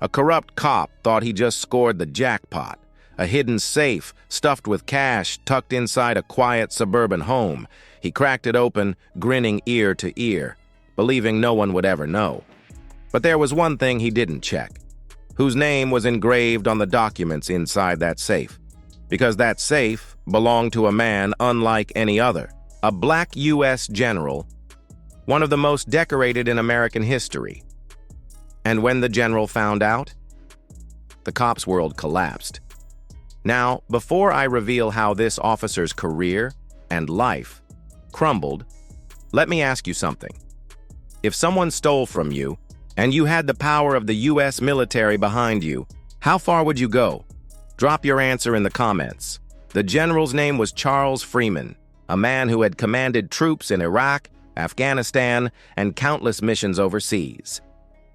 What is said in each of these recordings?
A corrupt cop thought he just scored the jackpot. A hidden safe stuffed with cash tucked inside a quiet suburban home. He cracked it open, grinning ear to ear, believing no one would ever know. But there was one thing he didn't check. Whose name was engraved on the documents inside that safe? Because that safe belonged to a man unlike any other. A black U.S. general, one of the most decorated in American history. And when the general found out, the cops' world collapsed. Now, before I reveal how this officer's career and life crumbled, let me ask you something. If someone stole from you, and you had the power of the U.S. military behind you, how far would you go? Drop your answer in the comments. The general's name was Charles Freeman, a man who had commanded troops in Iraq, Afghanistan, and countless missions overseas.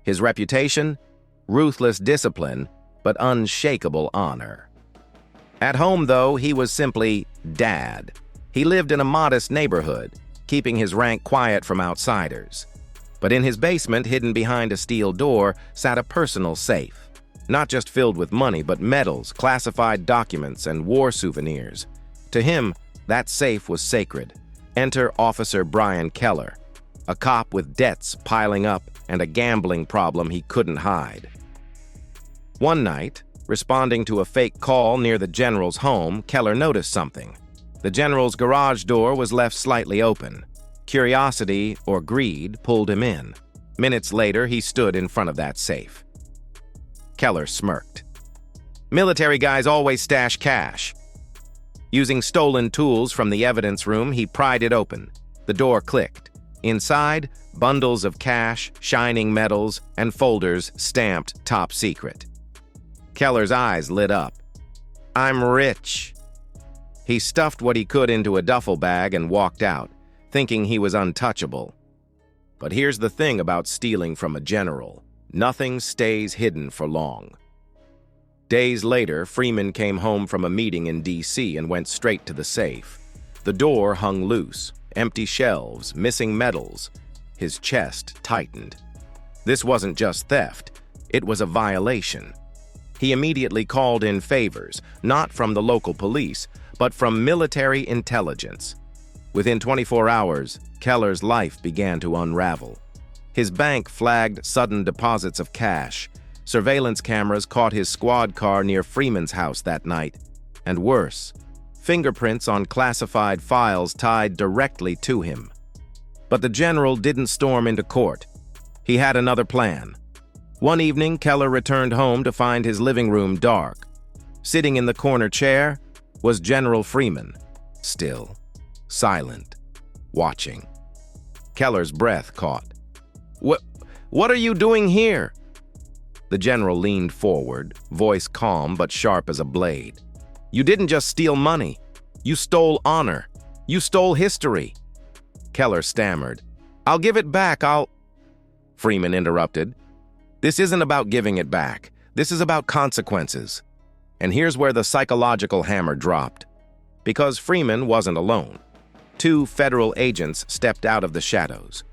His reputation? Ruthless discipline, but unshakable honor. At home, though, he was simply Dad. He lived in a modest neighborhood, keeping his rank quiet from outsiders. But in his basement, hidden behind a steel door, sat a personal safe. Not just filled with money, but medals, classified documents, and war souvenirs. To him, that safe was sacred. Enter Officer Brian Keller, a cop with debts piling up and a gambling problem he couldn't hide. One night, responding to a fake call near the general's home, Keller noticed something. The general's garage door was left slightly open. Curiosity or greed pulled him in. Minutes later, he stood in front of that safe. Keller smirked. Military guys always stash cash. Using stolen tools from the evidence room, he pried it open. The door clicked. Inside, bundles of cash, shining medals, and folders stamped top secret. Keller's eyes lit up. "I'm rich." He stuffed what he could into a duffel bag and walked out, thinking he was untouchable. But here's the thing about stealing from a general. Nothing stays hidden for long. Days later, Freeman came home from a meeting in D.C. and went straight to the safe. The door hung loose, empty shelves, missing medals. His chest tightened. This wasn't just theft, it was a violation. He immediately called in favors, not from the local police, but from military intelligence. Within 24 hours, Keller's life began to unravel. His bank flagged sudden deposits of cash. Surveillance cameras caught his squad car near Freeman's house that night. And worse, fingerprints on classified files tied directly to him. But the general didn't storm into court. He had another plan. One evening, Keller returned home to find his living room dark. Sitting in the corner chair was General Freeman, still, silent, watching. Keller's breath caught. What are you doing here?" The general leaned forward, voice calm but sharp as a blade. "You didn't just steal money. You stole honor. You stole history." Keller stammered. "I'll give it back, Freeman interrupted. "This isn't about giving it back. This is about consequences." And here's where the psychological hammer dropped. Because Freeman wasn't alone. 2 federal agents stepped out of the shadows.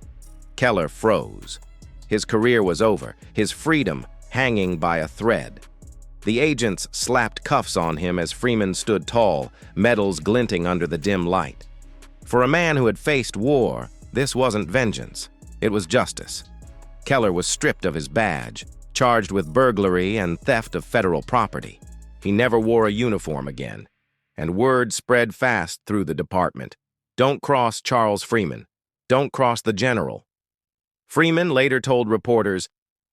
Keller froze. His career was over, his freedom hanging by a thread. The agents slapped cuffs on him as Freeman stood tall, medals glinting under the dim light. For a man who had faced war, this wasn't vengeance. It was justice. Keller was stripped of his badge, charged with burglary and theft of federal property. He never wore a uniform again. And word spread fast through the department. Don't cross Charles Freeman. Don't cross the general. Freeman later told reporters,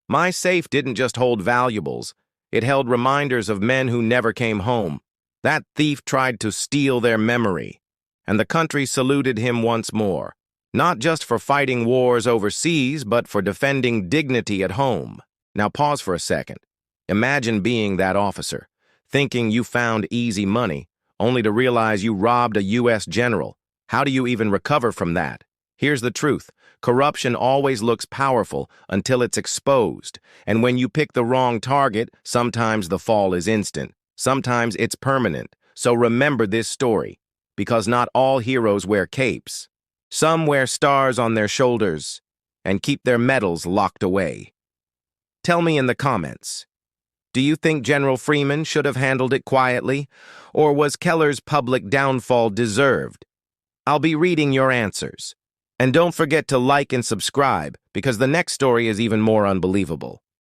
"My safe didn't just hold valuables. It held reminders of men who never came home. That thief tried to steal their memory." And the country saluted him once more, not just for fighting wars overseas, but for defending dignity at home. Now pause for a second. Imagine being that officer, thinking you found easy money, only to realize you robbed a U.S. general. How do you even recover from that? Here's the truth. Corruption always looks powerful until it's exposed. And when you pick the wrong target, sometimes the fall is instant. Sometimes it's permanent. So remember this story, because not all heroes wear capes. Some wear stars on their shoulders and keep their medals locked away. Tell me in the comments, Do you think General Freeman should have handled it quietly, or was Keller's public downfall deserved? I'll be reading your answers. And don't forget to like and subscribe, because the next story is even more unbelievable.